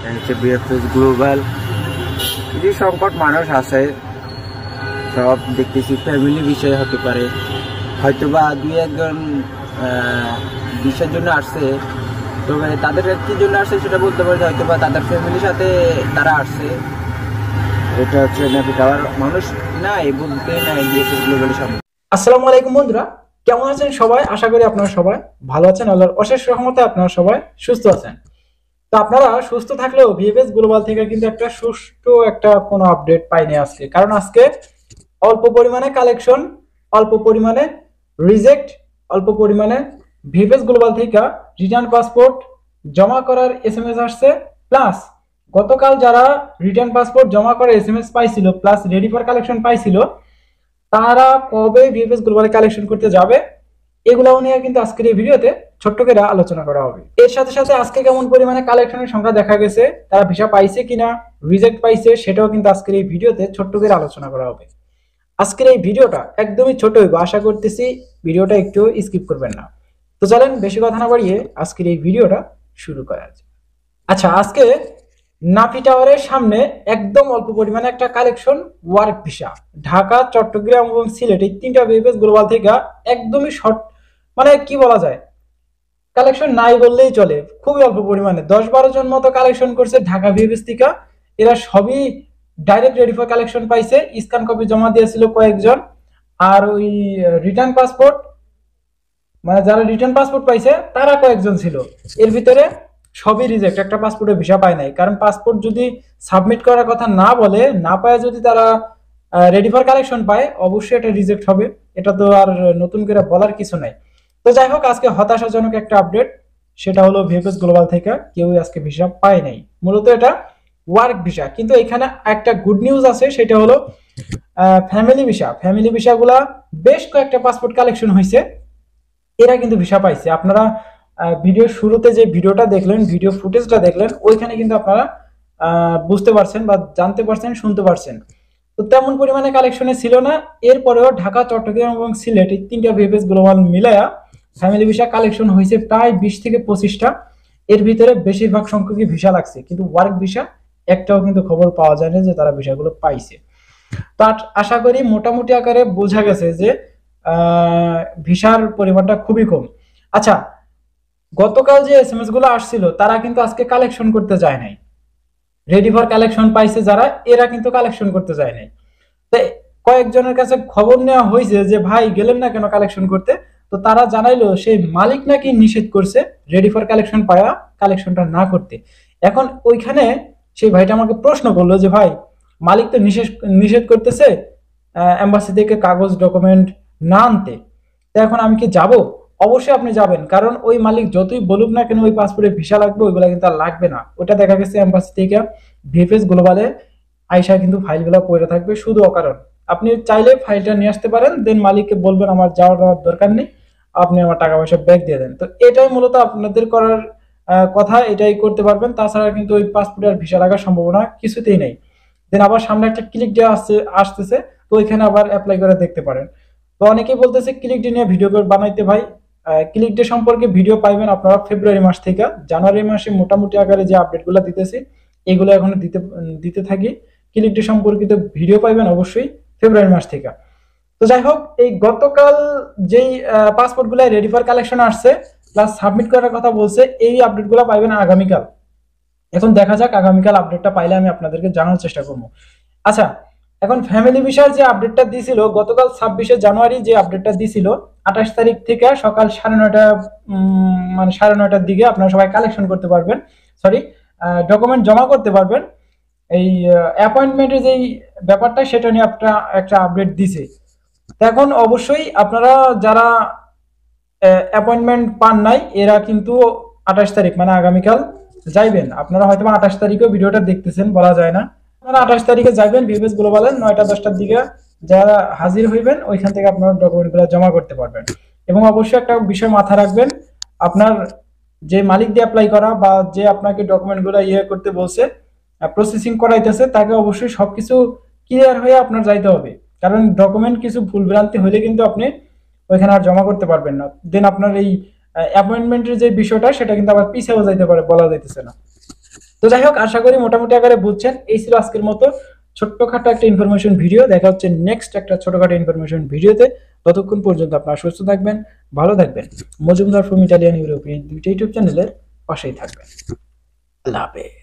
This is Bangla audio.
বিএফএস গ্লোবাল যে সংকট মানুষ আছে সব দেখতেছি ফ্যামিলি বিষয় হতে পারে, হয়তোবা দুই একজন বিষয়ের জন্য আসছে, তবে তাদের কি জন্য আসছে সেটা বলতে পারি, হয়তোবা তাদের ফ্যামিলির সাথে তারা আসছে। এটা হচ্ছে নাকি খাওয়ার মানুষ নাই বলতে নাই বিএফএস গ্লোবালের সামনে। আসসালামু আলাইকুম বন্ধুরা, কেমন আছেন সবাই? আশা করি আপনারা সবাই ভালো আছেন। আল্লাহর অশেষ রহমতে আপনারা সবাই সুস্থ আছেন। তো আপনারা সুস্থ থাকলেও বিএফএস গ্লোবাল থেকে কিন্তু একটা সুষ্ঠু কোনো আপডেট পাইনি আজকে, কারণ আজকে অল্প পরিমাণে কালেকশন, অল্প পরিমাণে রিজেক্ট, অল্প পরিমাণে বিএফএস গ্লোবাল থেকে রিটার্ন পাসপোর্ট জমা করার এসএমএস আসছে। প্লাস গতকাল যারা রিটার্ন পাসপোর্ট জমা করার এসএমএস পাইছিল প্লাস রেডি ফর কালেকশন পাইছিল, তারা কবে বিএফএস গ্লোবালে কালেকশন করতে যাবে এগুলাও নিয়ে কিন্তু আজকের এই ভিডিওতে ছোট্ট করে আলোচনা করা হবে। এর সাথে সাথে আজকে কেমন পরিমাণে কালেকশনের সংখ্যা দেখা গেছে, তারা ভিসা পাইছে কিনা, রিজেক্ট পাইছে, সেটাও কিন্তু আজকের এই ভিডিওতে ছোট্ট করে আলোচনা করা হবে। আজকের এই ভিডিওটা একদমই ছোট হইব, আশা করতেছি ভিডিওটা একটু স্কিপ করবেন না। তো চলেন বেশি কথা না বাড়িয়ে আজকের এই ভিডিওটা শুরু করা যাক। আচ্ছা, আজকে নাফি টাওয়ারের সামনে একদম অল্প পরিমাণে একটা collection work visa, Dhaka, Chattogram এবং সিলেট, এই তিনটা বিএফএস গ্লোবাল থেকে একদমই শর্ট, মানে কি বলা যায়, কালেকশন নাই বললেই চলে, খুবই অল্প পরিমাণে 10-12 জন মতো কালেকশন করছে ঢাকা বিএফএস থেকে। এরা সবই ডাইরেক্ট রেডি ফর কালেকশন পাইছে, স্ক্যান কপি জমা দিয়েছিল কয়েকজন, আর ওই রিটার্ন পাসপোর্ট, মানে যারা রিটার্ন পাসপোর্ট পাইছে তারা কয়েকজন ছিল। এর ভিতরে সবই রিজেক্ট, একটা পাসপোর্টের ভিসা পায় নাই। কারণ পাসপোর্ট যদি সাবমিট করার কথা না বলে, না পায়, যদি তারা রেডি ফর কালেকশন পায়, অবশ্যই এটা রিজেক্ট হবে। এটা তো আর নতুন করে বলার কিছু নাই। তো যাই হোক, আজকে হতাশাজনক একটা আপডেট, সেটা হলো বিএফএস গ্লোবাল থেকে কেউ আজকে ভিসা পায় নাই। মূলত এটা ওয়ার্ক ভিসা, কিন্তু এখানে একটা গুড নিউজ আছে, সেটা হলো ফ্যামিলি ভিসা। ফ্যামিলি ভিসাগুলা বেশ কয়েকটা পাসপোর্ট কালেকশন হয়েছে, এরা কিন্তু ভিসা পাইছে। আপনারা ভিডিও শুরুতে যে ভিডিওটা দেখলেন, ভিডিও ফুটেজটা দেখলেন, ওইখানে কিন্তু আপনারা বুঝতে পারছেন বা জানতে পারছেন, শুনতে পারছেন। তো তেমন পরিমাণে কালেকশনে ছিল না। এরপরেও ঢাকা, চট্টগ্রাম এবং সিলেট, এই তিনটা বিএফএস গ্লোবাল মিলায়া ফ্যামিলি ভিসা কালেকশন হয়েছে প্রায় 20 থেকে 25টা। এর ভিতরে বেশিরভাগ সংখ্যকই ভিসা লাগছে, কিন্তু ওয়ার্ক ভিসা একটাও কিন্তু খবর পাওয়া যায় না যে তারা ভিসাগুলো পাইছে। তো আশা করি মোটামুটি আকারে বোঝা গেছে যে ভিসার পরিমাণটা খুবই কম। আচ্ছা, গতকাল যে এসএমএস গুলো আসছিল, তারা কিন্তু আজকে কালেকশন করতে যায় নাই। রেডি ফর কালেকশন পাইছে যারা, এরা কিন্তু কালেকশন করতে যায় নাই। তো কয়েকজনের কাছে খবর নেওয়া হয়েছে যে ভাই গেলেন না কেন কালেকশন করতে, তো তারা জানাইলো সেই মালিক নাকি নিষেধ করছে রেডি ফর কালেকশন পাওয়া, কালেকশনটা না করতে। এখন ওইখানে সেই ভাইটা আমাকে প্রশ্ন করলো যে ভাই, মালিক তো নিষেধ করতেছে এম্বাসি থেকে কাগজ ডকুমেন্ট না আনতে, তো এখন আমি কি যাব? অবশ্যই আপনি যাবেন, কারণ ওই মালিক যতই বলুক না কেন ওই পাসপোর্টে ভিসা লাগবে, ওইগুলা কিন্তু আর লাগবে না। ওটা দেখা গেছে এম্বাসি থেকে বিএফএস গ্লোবালে আইসা কিন্তু ফাইলগুলো পড়ে থাকবে শুধু অকারণ। আপনি চাইলে ফাইলটা নিয়ে আসতে পারেন, দেন মালিককে বলবেন আমার যাওয়ার দরকার নেই, আপনি আমার টাকা পয়সা ব্যাক দিয়ে দেন। তো এটাই মূলত আপনাদের করার কথা, এটাই করতে পারবেন। তাছাড়া কিন্তু ওই পাসপোর্টে আর ভিসা লাগার সম্ভাবনা কিছুতেই নেই। দেন আবার সামনে একটা ক্লিক ডে আসতেছে, তো ওইখানে আবার অ্যাপ্লাই করে দেখতে পারেন। তো অনেকেই বলতেছে ক্লিক ডে নিয়ে ভিডিও বানাইতে। ভাই, ক্লিক ডে সম্পর্কে ভিডিও পাইবেন আপনারা ফেব্রুয়ারি মাস থেকে। জানুয়ারি মাসে মোটামুটি আকারে যে আপডেটগুলো দিতেছি, এগুলো এখন দিতে থাকি। ক্লিক ডে সম্পর্কিত ভিডিও পাইবেন অবশ্যই ফেব্রুয়ারি মাস থেকে। তো যাই হোক, এই গতকাল যেই পাসপোর্টগুলো রেডি ফর কালেকশন আসছে প্লাস সাবমিট করার কথা বলছে, এই আপডেটগুলো পাইবেন আগামীকাল। এখন দেখা যাক আগামীকাল আপডেটটা পাইলে আমি আপনাদেরকে জানার চেষ্টা করবো। আচ্ছা, এখন ফ্যামিলি ভিসার যে আপডেটটা দিছিল গতকাল 26শে জানুয়ারি, যে আপডেটটা দিছিল 28 তারিখ থেকে সকাল 9:30, মানে 9:30টার দিকে আপনারা সবাই কালেকশন করতে পারবেন, সরি ডকুমেন্ট জমা করতে পারবেন। এই অ্যাপয়েন্টমেন্টের যেই ব্যাপারটা, সেটা নিয়ে একটা আপডেট দিছে। এখন অবশ্যই আপনারা যারা অ্যাপয়েন্টমেন্ট পান নাই, এরা কিন্তু 28 তারিখ মানে আগামীকাল যাইবেন। আপনারা হয়তো 28 তারিখেও ভিডিওটা দেখতেছেন, বলা যায় না। আপনারা 28 তারিখে যাবেন বিএফএস গ্লোবালে 9টা-10টার দিকে, যারা হাজির হইবেন ওইখান থেকে আপনারা ডকুমেন্টগুলো জমা করতে পারবেন। এবং অবশ্যই একটা বিষয় মাথা রাখবেন, আপনার যে মালিক দিয়ে অ্যাপ্লাই করা বা যে আপনাকে ডকুমেন্টগুলো করতে বলছে, প্রসেসিং করাইতেছে, তাকে অবশ্যই সবকিছু ক্লিয়ার হয়ে আপনার যাইতে হবে। কারণ ডকুমেন্ট কিছু ভুলভ্রান্তি হলে কিন্তু আপনি ওইখানে আর জমা করতে পারবেন না। দেন আপনার এই অ্যাপয়েন্টমেন্টের যে বিষয়টা, সেটা কিন্তু আবার পিছেও যাইতে পারে, বলা যাইতেছে না। তো যাই হোক, আশা করি মোটামুটি আকারে বুঝছেন। এই ছিল আজকের মতো ছোট্টখাটো একটা ইনফরমেশন ভিডিও। দেখা হচ্ছে নেক্সট একটা ছোটখাটো ইনফরমেশন ভিডিওতে। ততক্ষণ পর্যন্ত আপনারা সুস্থ থাকবেন, ভালো থাকবেন। মজুমদার ফ্রম ইটালিয়ান ইউরোপিয়ান দুইটা ইউটিউব চ্যানেলের পাশেই থাকবেন। আল্লাহ হাফেজ।